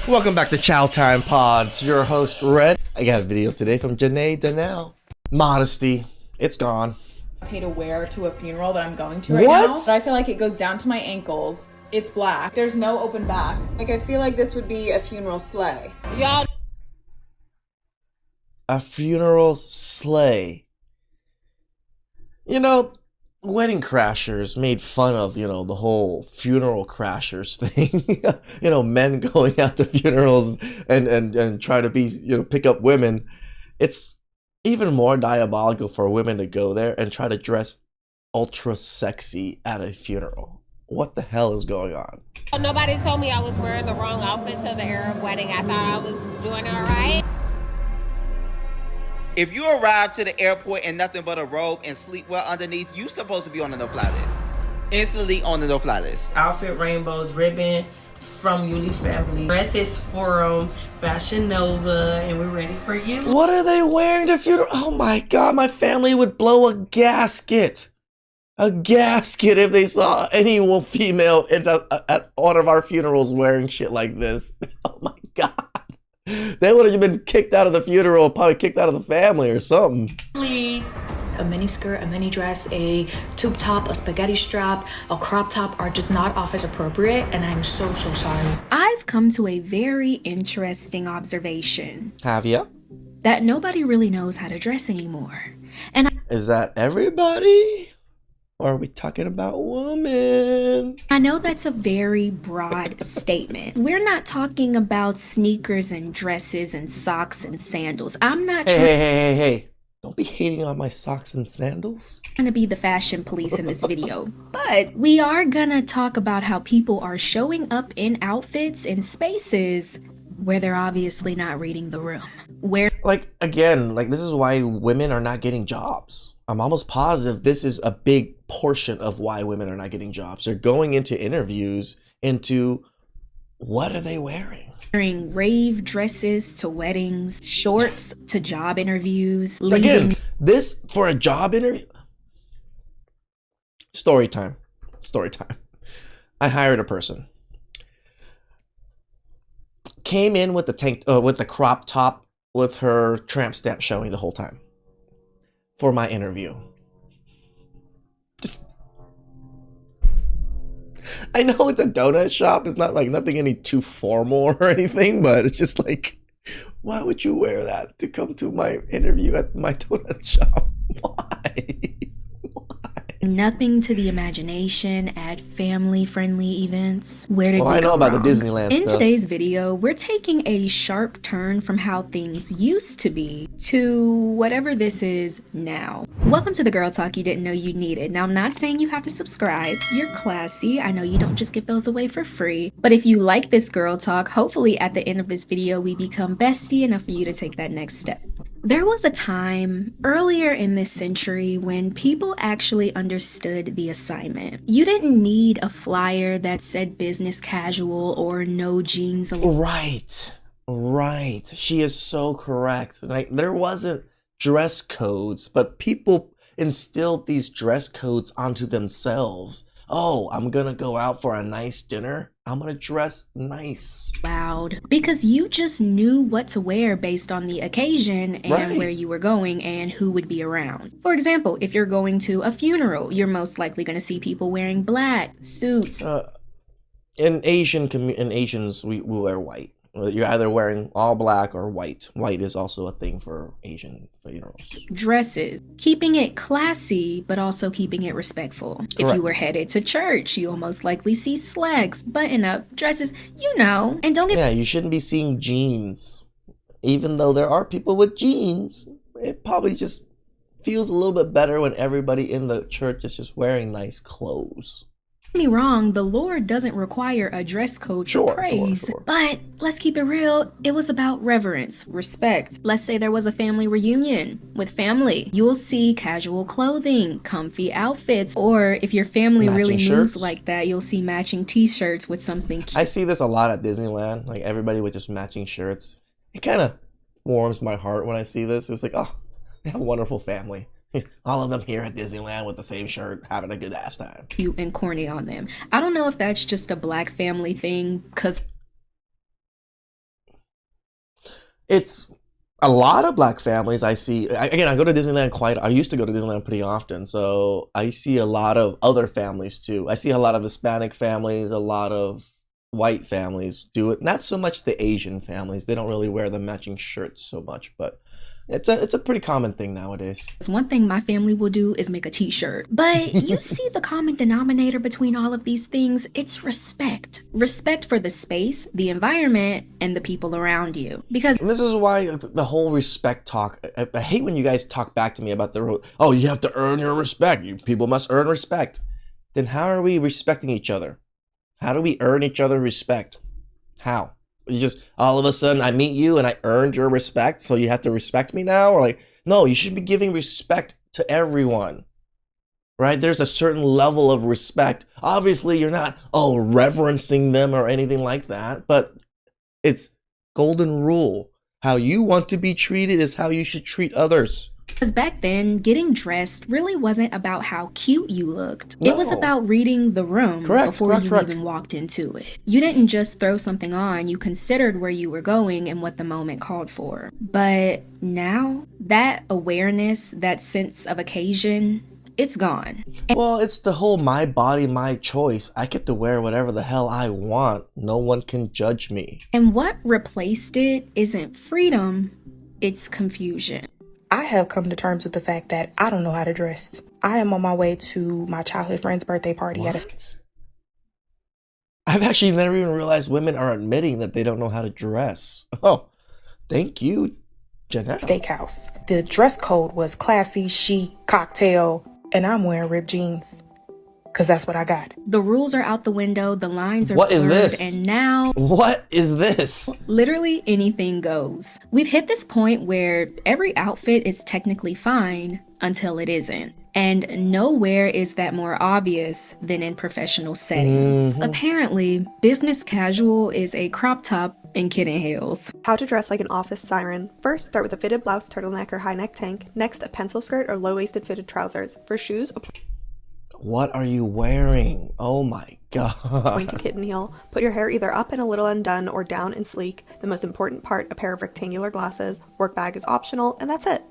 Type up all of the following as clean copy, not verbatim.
Welcome back to Chow Time Pods. Your host, Red. I got a video today from Janaedanyiel. Modesty. It's gone. Pay to wear to a funeral that I'm going to right now. But I feel like it goes down to my ankles. It's black. There's no open back. Like, I feel like this would be a funeral sleigh. Y'all. A funeral sleigh. You know, wedding crashers made fun of, the whole funeral crashers thing. Men going out to funerals and try to be, pick up women. It's even more diabolical for women to go there and try to dress ultra sexy at a funeral. What the hell is going on? Nobody told me I was wearing the wrong outfit to the Arab wedding. I thought I was doing all right. If you arrive to the airport in nothing but a robe and sleep well underneath, you supposed to be on the no-fly list. Instantly on the no-fly list. Outfit rainbows, ribbon from Yuli's family. Dress is from Fashion Nova, and we're ready for you. What are they wearing to funeral? Oh my God, my family would blow a gasket. A gasket if they saw any female at one of our funerals wearing shit like this. Oh my God. They would have been kicked out of the funeral, probably kicked out of the family or something. A mini skirt, a mini dress, a tube top, a spaghetti strap, a crop top are just not office appropriate, and I'm so sorry. I've come to a very interesting observation. Have ya? That nobody really knows how to dress anymore. Is that everybody? Or are we talking about women? I know that's a very broad statement. We're not talking about sneakers and dresses and socks and sandals. I'm not Hey. Don't be hating on my socks and sandals. trying to be the fashion police in this video. But we are gonna talk about how people are showing up in outfits in spaces where they're obviously not reading the room. This is why women are not getting jobs. I'm almost positive this is a big portion of why women are not getting jobs. They're going into interviews into what are they wearing? Wearing rave dresses to weddings, shorts to job interviews. Again, this for a job interview? Story time. I hired a person. Came in with the with the crop top with her tramp stamp showing the whole time for my interview. I know it's a donut shop. It's not like nothing any too formal or anything, but it's just like, why would you wear that to come to my interview at my donut shop? Why? Nothing to the imagination at family-friendly events. Where did we I know go about wrong? the Disneyland In stuff. today's video, we're taking a sharp turn from how things used to be to whatever this is now. Welcome to the Girl Talk you didn't know you needed. Now, I'm not saying you have to subscribe. You're classy. I know you don't just give those away for free. But if you like this Girl Talk, hopefully at the end of this video, we become bestie enough for you to take that next step. There was a time earlier in this century when people actually understood the assignment. You didn't need a flyer that said business casual or no jeans allowed. Right. She is so correct. Like, there wasn't dress codes, but people instilled these dress codes onto themselves. Oh, I'm gonna go out for a nice dinner. I'm gonna dress nice. Loud. Because you just knew what to wear based on the occasion and Right. where you were going and who would be around. For example, if you're going to a funeral, you're most likely going to see people wearing black suits. In Asians, we wear white. You're either wearing all black or white. White is also a thing for Asian funerals. Dresses, keeping it classy, but also keeping it respectful. If Correct. you were headed to church, you'll most likely see slacks, button-up dresses, and don't get Yeah, you shouldn't be seeing jeans. Even though there are people with jeans, it probably just feels a little bit better when everybody in the church is just wearing nice clothes. me wrong, the Lord doesn't require a dress code for praise. Sure. But let's keep it real. It was about reverence, respect. Let's say there was a family reunion with family. You'll see casual clothing, comfy outfits, or if your family Matching really shirts. moves like that, you'll see matching t-shirts with something cute. I see this a lot at Disneyland, like everybody with just matching shirts. It kind of warms my heart when I see this. It's like, oh, they have a wonderful family. All of them here at Disneyland with the same shirt, having a good ass time. Cute and corny on them. I don't know if that's just a black family thing, because It's a lot of black families I see. Again, I go to Disneyland I used to go to Disneyland pretty often, so I see a lot of other families too. I see a lot of Hispanic families, a lot of white families do it. Not so much the Asian families. They don't really wear the matching shirts so much, but it's a pretty common thing nowadays. One thing my family will do is make a t-shirt. But you see the common denominator between all of these things? It's respect. Respect for the space, the environment, and the people around you. Because And this is why the whole respect talk, I hate when you guys talk back to me about oh, you have to earn your respect. People must earn respect. Then how are we respecting each other? How do we earn each other respect? How? You just, all of a sudden, I meet you and I earned your respect, so you have to respect me now? Or like, no, you should be giving respect to everyone, right? There's a certain level of respect. Obviously, you're not, reverencing them or anything like that, but it's golden rule. How you want to be treated is how you should treat others. Because back then, getting dressed really wasn't about how cute you looked. No. It was about reading the room before you correct. even walked into it. You didn't just throw something on, you considered where you were going and what the moment called for. But now, that awareness, that sense of occasion, it's gone. Well, it's the whole my body, my choice. I get to wear whatever the hell I want. No one can judge me. And what replaced it isn't freedom, it's confusion. I have come to terms with the fact that I don't know how to dress. I am on my way to my childhood friend's birthday party I've actually never even realized women are admitting that they don't know how to dress. Oh, thank you, Janae. steakhouse. The dress code was classy, chic, cocktail, and I'm wearing ripped jeans. Because that's what I got. The rules are out the window, the lines are What is blurred, this? and now What is this? literally anything goes. We've hit this point where every outfit is technically fine until it isn't. And nowhere is that more obvious than in professional settings. Apparently, business casual is a crop top and kitten heels. How to dress like an office siren. First, start with a fitted blouse, turtleneck, or high neck tank. Next, a pencil skirt or low-waisted fitted trousers. For shoes, a What are you wearing? Oh my god. pointed kitten heel. Put your hair either up and a little undone or down and sleek. The most important part, a pair of rectangular glasses. Work bag is optional, and that's it.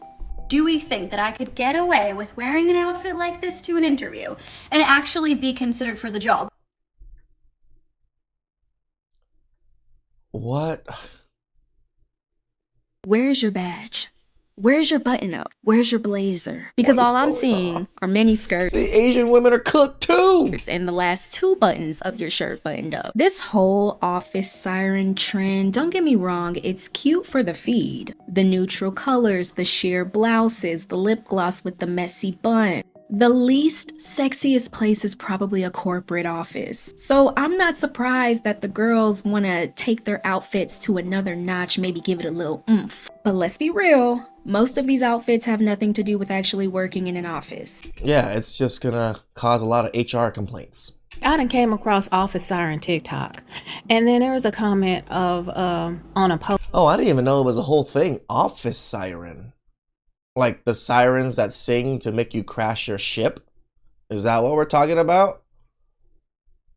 Do we think that I could get away with wearing an outfit like this to an interview and actually be considered for the job? What? Where's your badge? Where's your button up? Where's your blazer? Because all I'm seeing are mini skirts. See, Asian women are cooked too. And the last two buttons of your shirt buttoned up. This whole office siren trend, don't get me wrong, it's cute for the feed. The neutral colors, the sheer blouses, the lip gloss with the messy bun. The least sexiest place is probably a corporate office. So I'm not surprised that the girls want to take their outfits to another notch, maybe give it a little oomph. But let's be real, most of these outfits have nothing to do with actually working in an office. Yeah, it's just gonna cause a lot of HR complaints. I done came across Office Siren TikTok, and then there was a comment of on a post. Oh, I didn't even know it was a whole thing. Office siren. Like the sirens that sing to make you crash your ship? Is that what we're talking about?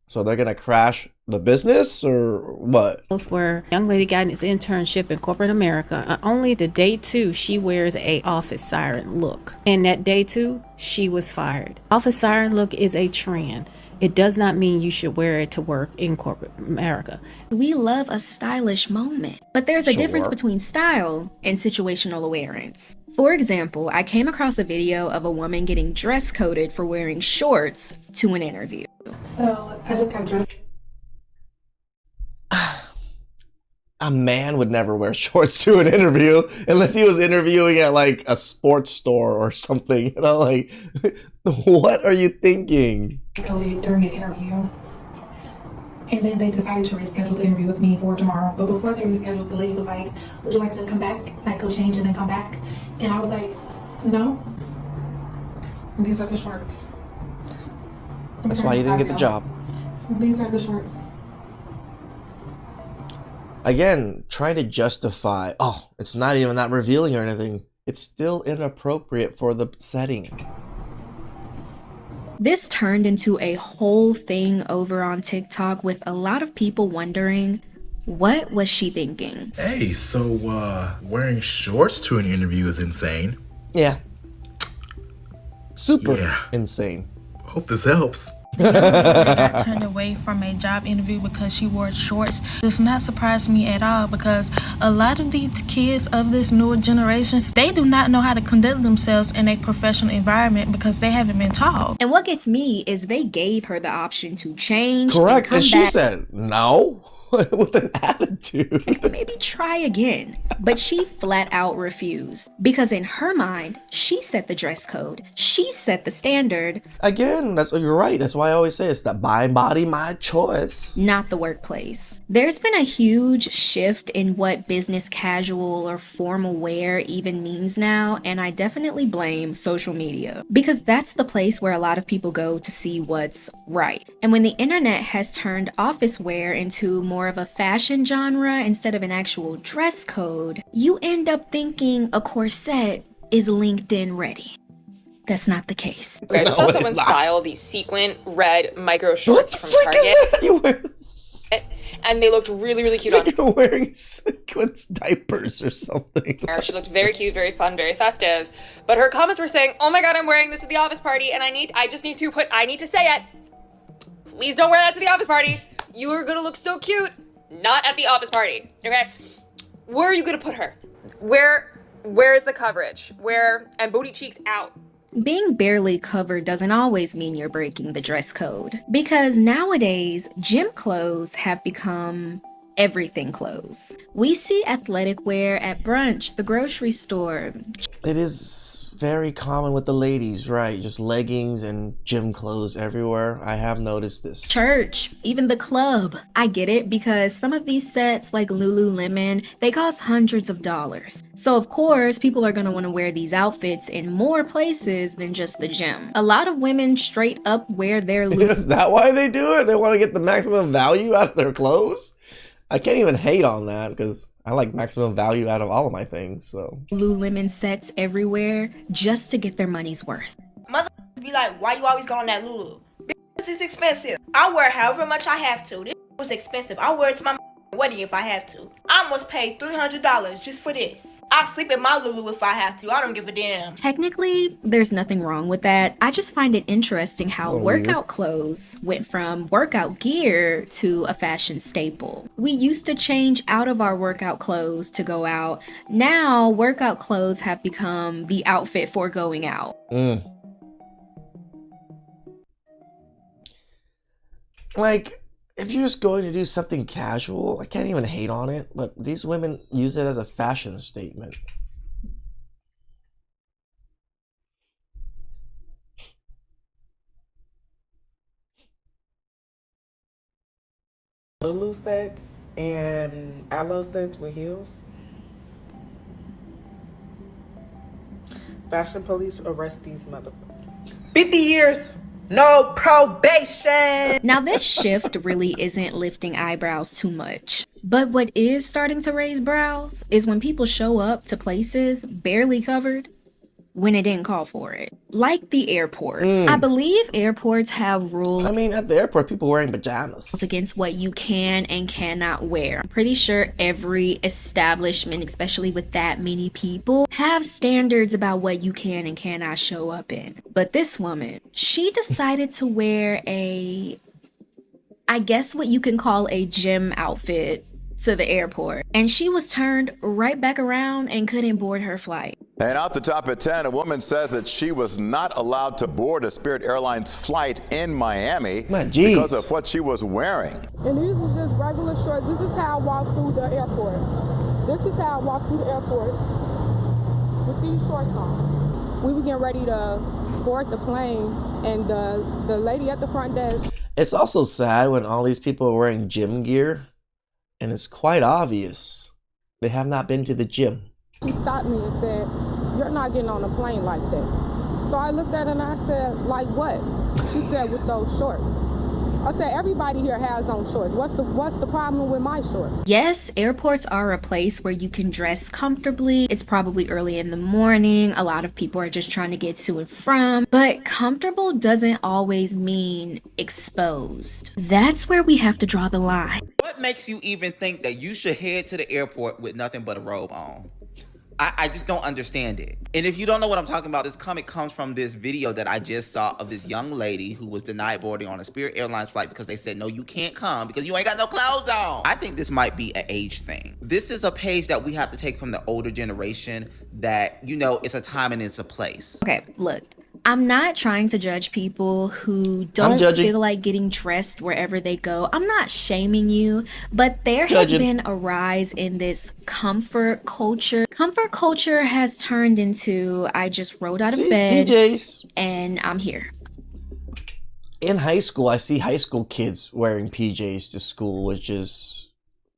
So they're gonna crash the business or what? Where a young lady got his internship in corporate America. Only the day two, she wears a office siren look. And that day two, she was fired. Office siren look is a trend. It does not mean you should wear it to work in corporate America. We love a stylish moment, but there's a difference between style and situational awareness. For example, I came across a video of a woman getting dress coded for wearing shorts to an interview. So I just got dressed. A man would never wear shorts to an interview unless he was interviewing at like a sports store or something. You know, like, what are you thinking? During an interview. And then they decided to reschedule the interview with me for tomorrow. But before they rescheduled, the lady was like, would you like to come back? Like, go change and then come back? And I was like, no. And these are the shorts. That's why you didn't get the job. These are the shorts. Again, trying to justify, oh, it's not even that revealing or anything. It's still inappropriate for the setting. This turned into a whole thing over on TikTok with a lot of people wondering, What was she thinking? Hey, so wearing shorts to an interview is insane. Yeah. Super insane. Hope this helps. Got turned away from a job interview because she wore shorts does not surprise me at all, because a lot of these kids of this newer generation, they do not know how to conduct themselves in a professional environment because they haven't been taught. And what gets me is they gave her the option to change. Correct. And she said no. With an attitude. And maybe try again. But she flat out refused. Because in her mind, she set the dress code. She set the standard. Again, you're right. That's why I always say it's that my body, my choice. Not the workplace. There's been a huge shift in what business casual or formal wear even means now, and I definitely blame social media. Because that's the place where a lot of people go to see what's right. And when the internet has turned office wear into more of a fashion genre instead of an actual dress code, you end up thinking a corset is LinkedIn ready. That's not the case. Okay, I just saw someone style these sequin red micro shorts from Target. And they looked really, really cute on her. You're wearing sequins diapers or something. She looked very cute, very fun, very festive. But her comments were saying, "Oh my god, I'm wearing this to the office party, and I need to say it. Please don't wear that to the office party. You are gonna look so cute, not at the office party." Okay? Where are you gonna put her? Where is the coverage? And booty cheeks out. Being barely covered doesn't always mean you're breaking the dress code. Because nowadays, gym clothes have become everything clothes. We see athletic wear at brunch, the grocery store. It is very common with the ladies, right? Just leggings and gym clothes everywhere. I have noticed this. Church, even the club. I get it, because some of these sets like Lululemon, they cost hundreds of dollars. So of course, people are gonna wanna wear these outfits in more places than just the gym. A lot of women straight up wear their Is that why they do it? They wanna get the maximum value out of their clothes? I can't even hate on that because I like maximum value out of all of my things, so. Lululemon sets everywhere just to get their money's worth. Motherfuckers be like, why you always go on that Lulu? This is expensive. I wear however much I have to. This was expensive. I wear it to my wedding if I have to. I almost paid $300 just for this. I'll sleep in my Lulu if I have to. I don't give a damn. Technically, there's nothing wrong with that. I just find it interesting how workout clothes went from workout gear to a fashion staple. We used to change out of our workout clothes to go out. Now, workout clothes have become the outfit for going out. Like, if you're just going to do something casual, I can't even hate on it, but these women use it as a fashion statement. Lulu sets and aloe sets with heels. Fashion police arrest these motherfuckers. 50 years. No probation! Now this shift really isn't lifting eyebrows too much. But what is starting to raise brows is when people show up to places barely covered when it didn't call for it. Like the airport. I believe airports have rules. I mean, at the airport, people wearing pajamas. Against what you can and cannot wear. I'm pretty sure every establishment, especially with that many people, have standards about what you can and cannot show up in. But this woman, she decided to wear I guess what you can call a gym outfit to the airport. And she was turned right back around and couldn't board her flight. And out the top at 10, a woman says that she was not allowed to board a Spirit Airlines flight in Miami because of what she was wearing. And these is just regular shorts. This is how I walk through the airport. This is how I walk through the airport with these shorts on. We were getting ready to board the plane, and the lady at the front desk. It's also sad when all these people are wearing gym gear, and it's quite obvious they have not been to the gym. She stopped me and said, "You're not getting on a plane like that." So I looked at her and I said, "Like what?" She said, "With those shorts." I said, "Everybody here has on shorts. What's the problem with my shorts?" Yes, airports are a place where you can dress comfortably. It's probably early in the morning. A lot of people are just trying to get to and from. But comfortable doesn't always mean exposed. That's where we have to draw the line. What What makes you even think that you should head to the airport with nothing but a robe on? I just don't understand it. And if you don't know what I'm talking about, this comic comes from this video that I just saw of this young lady who was denied boarding on a Spirit Airlines flight because they said, no, you can't come because you ain't got no clothes on. I think this might be an age thing. This is a page that we have to take from the older generation that, you know, it's a time and it's a place. Okay, look. I'm not trying to judge people who don't feel like getting dressed wherever they go. I'm not shaming you, but there has been a rise in this comfort culture. Comfort culture has turned into, I just rolled out of bed PJs. And I'm here. In high school, I see high school kids wearing PJs to school, which is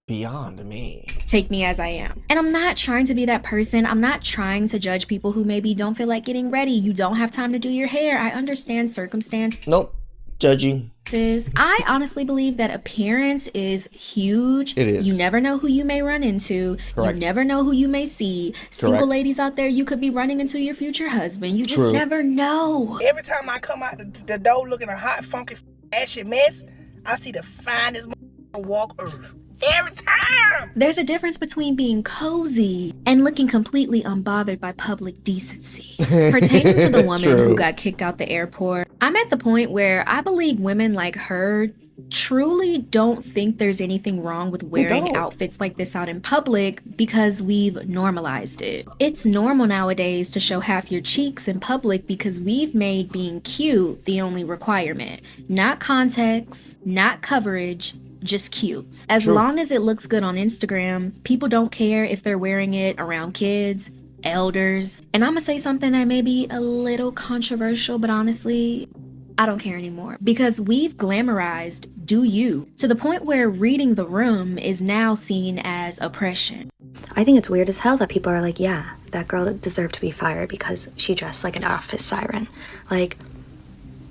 beyond me. Take me as I am. And I'm not trying to be that person. I'm not trying to judge people who maybe don't feel like getting ready. You don't have time to do your hair. I understand circumstance. Nope. Judging. I honestly believe that appearance is huge. It is. You never know who you may run into. Correct. You never know who you may see. Single ladies out there, you could be running into your future husband. You just never know. Every time I come out the door looking a hot, funky, ashy mess, I see the finest walk earth. Every time! There's a difference between being cozy and looking completely unbothered by public decency. Pertaining to the woman who got kicked out the airport, I'm at the point where I believe women like her truly don't think there's anything wrong with wearing outfits like this out in public because we've normalized it. It's normal nowadays to show half your cheeks in public because we've made being cute the only requirement. Not context, not coverage, just cute. As long as it looks good on Instagram, people don't care if they're wearing it around kids, elders. And I'm gonna say something that may be a little controversial, but honestly, I don't care anymore because we've glamorized do you to the point where reading the room is now seen as oppression. I think it's weird as hell that people are like, yeah, that girl deserved to be fired because she dressed like an office siren. Like,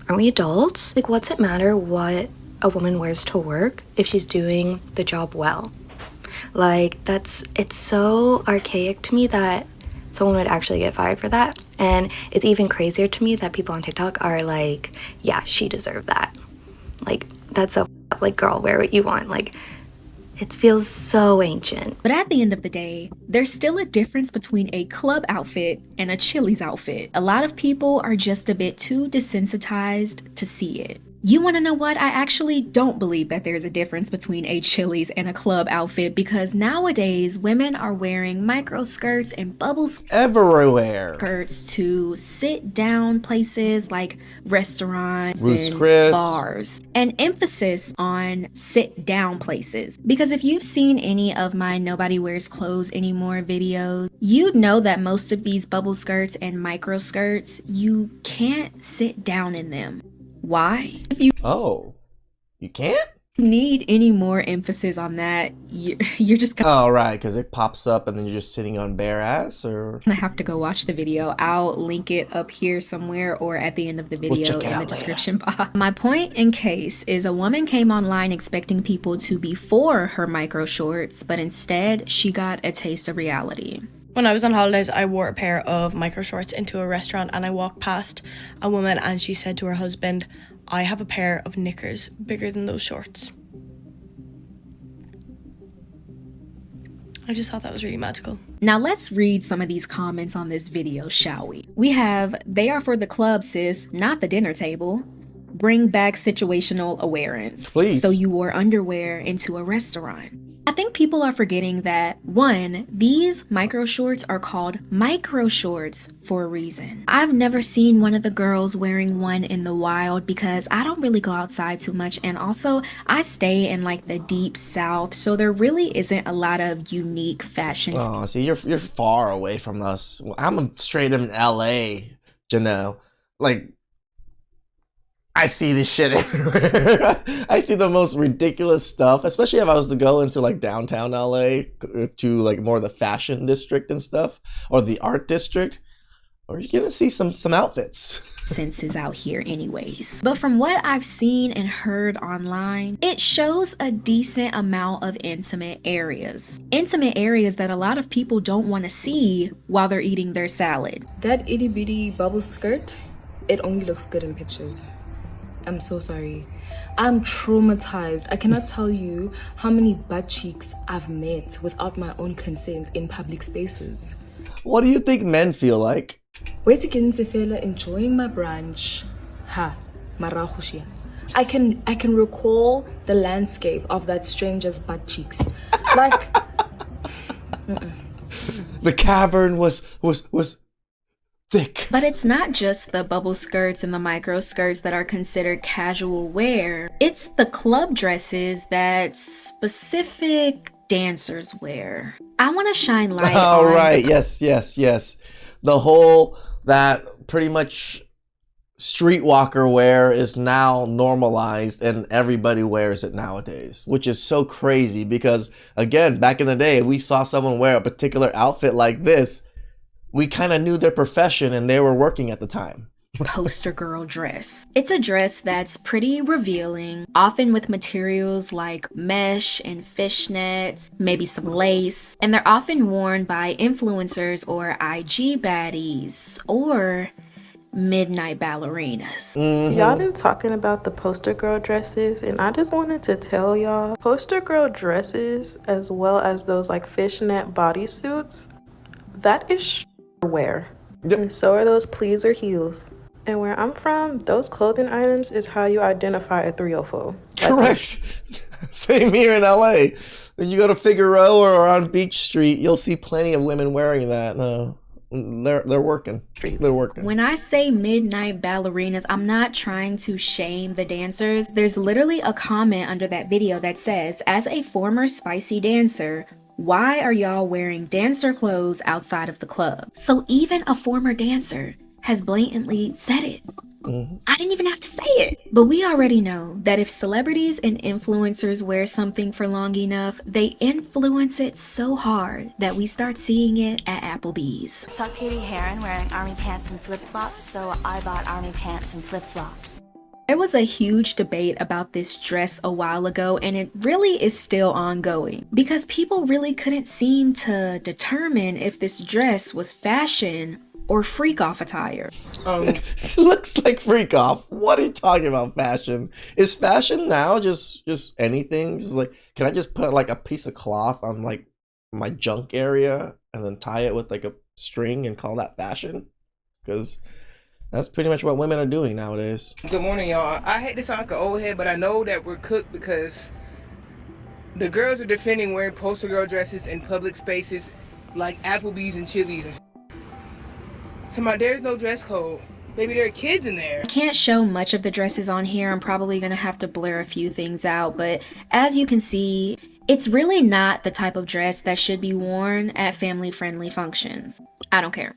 aren't we adults? Like, what's it matter what a woman wears to work if she's doing the job well? Like, it's so archaic to me that someone would actually get fired for that. And it's even crazier to me that people on TikTok are like, yeah, she deserved that. Like, that's so like, girl, wear what you want. Like, it feels so ancient. But at the end of the day, there's still a difference between a club outfit and a Chili's outfit. A lot of people are just a bit too desensitized to see it. You want to know what? I actually don't believe that there's a difference between a Chili's and a club outfit because nowadays women are wearing micro skirts and bubble everywhere skirts to sit down places like restaurants Ruth's and Chris. Bars. An emphasis on sit down places. Because if you've seen any of my Nobody Wears Clothes Anymore videos, you'd know that most of these bubble skirts and micro skirts, you can't sit down in them. Why? If you you can't need any more emphasis on that, you're just gonna right, because it pops up and then you're just sitting on bare ass, or gonna have to go watch the video. I'll link it up here somewhere or at the end of the video in the description box. My point in case is a woman came online expecting people to be for her micro shorts, but instead she got a taste of reality. When I was on holidays, I wore a pair of micro shorts into a restaurant and I walked past a woman and she said to her husband, I have a pair of knickers bigger than those shorts. I just thought that was really magical. Now let's read some of these comments on this video, shall we? We have, they are for the club, sis, not the dinner table. Bring back situational awareness. Please. So you wore underwear into a restaurant. I think people are forgetting that, one, these micro shorts are called micro shorts for a reason. I've never seen one of the girls wearing one in the wild because I don't really go outside too much, and also I stay in like the deep south, so there really isn't a lot of unique fashion. Oh, see, you're far away from us. I'm straight in LA, Janelle. Like, I see this shit everywhere. I see the most ridiculous stuff, especially if I was to go into like downtown LA to like more of the fashion district and stuff, or the art district, or you're gonna see some outfits. Senses out here anyways. But from what I've seen and heard online, it shows a decent amount of intimate areas. Intimate areas that a lot of people don't want to see while they're eating their salad. That itty bitty bubble skirt, it only looks good in pictures. I'm so sorry. I'm traumatized. I cannot tell you how many butt cheeks I've met without my own consent in public spaces. What do you think men feel like? Wait again, Tefela, enjoying my brunch. Ha, marahushia. I can recall the landscape of that stranger's butt cheeks. Like, the cavern was thick. But it's not just the bubble skirts and the micro skirts that are considered casual wear. It's the club dresses that specific dancers wear. I want to shine light on... right. Yes. The whole, that pretty much streetwalker wear is now normalized and everybody wears it nowadays, which is so crazy because, again, back in the day, if we saw someone wear a particular outfit like this, we kind of knew their profession and they were working at the time. Poster girl dress. It's a dress that's pretty revealing, often with materials like mesh and fishnets, maybe some lace, and they're often worn by influencers or IG baddies or midnight ballerinas. Y'all been talking about the poster girl dresses, and I just wanted to tell y'all, poster girl dresses as well as those like fishnet bodysuits, that is wear. And so are those pleaser heels. And where I'm from, those clothing items is how you identify a 304. Correct. Same here in LA. When you go to Figueroa or on Beach Street, you'll see plenty of women wearing that. They're working. They're working. When I say midnight ballerinas, I'm not trying to shame the dancers. There's literally a comment under that video that says, as a former spicy dancer, why are y'all wearing dancer clothes outside of the club? So even a former dancer has blatantly said it. I didn't even have to say it. But we already know that if celebrities and influencers wear something for long enough, they influence it so hard that we start seeing it at Applebee's. Saw Katie Heron wearing army pants and flip-flops, so I bought army pants and flip-flops. There was a huge debate about this dress a while ago, and it really is still ongoing because people really couldn't seem to determine if this dress was fashion or freak off attire. It looks like freak off. What are you talking about, fashion? Is fashion now just anything? Just like, can I just put like a piece of cloth on like my junk area and then tie it with like a string and call that fashion? Because that's pretty much what women are doing nowadays. Good morning, y'all. I hate to sound like an old head, but I know that we're cooked because the girls are defending wearing poster girl dresses in public spaces like Applebee's and Chili's. So there's no dress code. Baby, there are kids in there. I can't show much of the dresses on here. I'm probably gonna have to blur a few things out, but as you can see, it's really not the type of dress that should be worn at family-friendly functions. I don't care.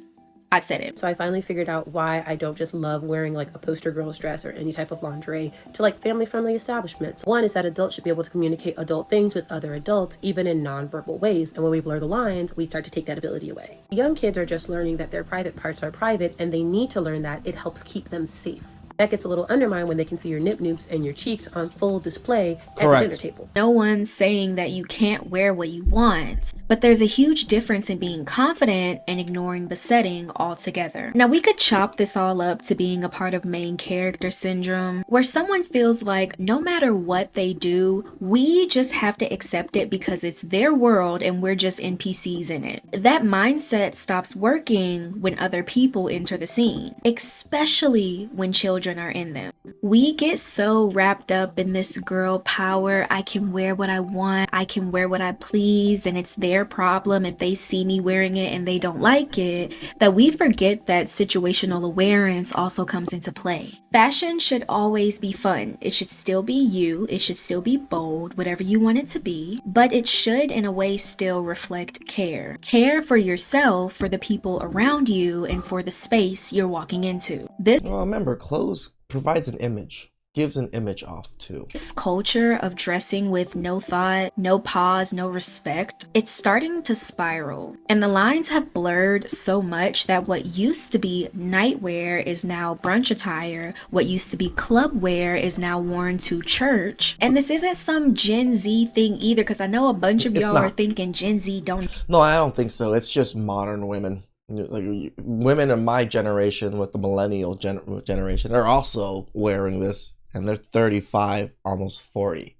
I said it. So I finally figured out why I don't just love wearing like a poster girl's dress or any type of lingerie to like family-friendly establishments. One is that adults should be able to communicate adult things with other adults, even in non-verbal ways. And when we blur the lines, we start to take that ability away. Young kids are just learning that their private parts are private, and they need to learn that. It helps keep them safe. That gets a little undermined when they can see your nip noops and your cheeks on full display at the dinner table. No one's saying that you can't wear what you want, but there's a huge difference in being confident and ignoring the setting altogether. Now, we could chop this all up to being a part of main character syndrome, where someone feels like no matter what they do, we just have to accept it because it's their world and we're just NPCs in it. That mindset stops working when other people enter the scene, especially when children are in them. We get so wrapped up in this girl power, I can wear what I want, I can wear what I please, and it's their problem if they see me wearing it and they don't like it, that we forget that situational awareness also comes into play. Fashion should always be fun. It should still be you, it should still be bold, whatever you want it to be, but it should in a way still reflect care. Care for yourself, for the people around you, and for the space you're walking into. Well, remember, clothes provides an image, gives an image off too. This culture of dressing with no thought, no pause, no respect, it's starting to spiral. And the lines have blurred so much that what used to be nightwear is now brunch attire, what used to be club wear is now worn to church. And this isn't some Gen Z thing either, because I know a bunch of y'all are thinking Gen Z don't. No, I don't think so. It's just modern women. Like women of my generation with the millennial generation are also wearing this and they're 35, almost 40.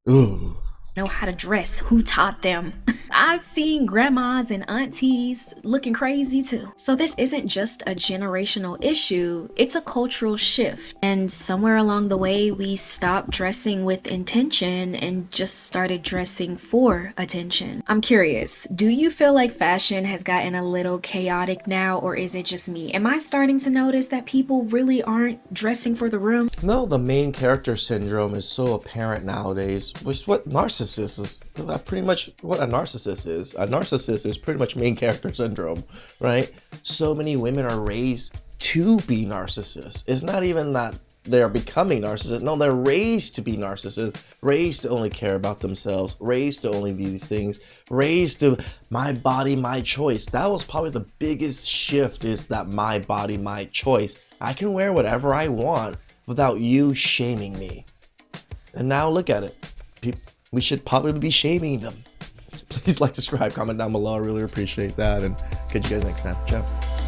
Ooh. Know how to dress. Who taught them? I've seen grandmas and aunties looking crazy too. So this isn't just a generational issue, it's a cultural shift. And somewhere along the way, we stopped dressing with intention and just started dressing for attention. I'm curious, do you feel like fashion has gotten a little chaotic now, or is it just me? Am I starting to notice that people really aren't dressing for the room? No, the main character syndrome is so apparent nowadays, which is what narcissism is. Pretty much what a narcissist is. A narcissist is pretty much main character syndrome, right? So many women are raised to be narcissists. It's not even that they're becoming narcissists. No, they're raised to be narcissists, raised to only care about themselves, raised to only be these things, raised to my body, my choice. That was probably the biggest shift, is that my body, my choice. I can wear whatever I want without you shaming me. And now look at it. We should probably be shaming them. Please like, subscribe, comment down below. I really appreciate that. And catch you guys next time. Ciao.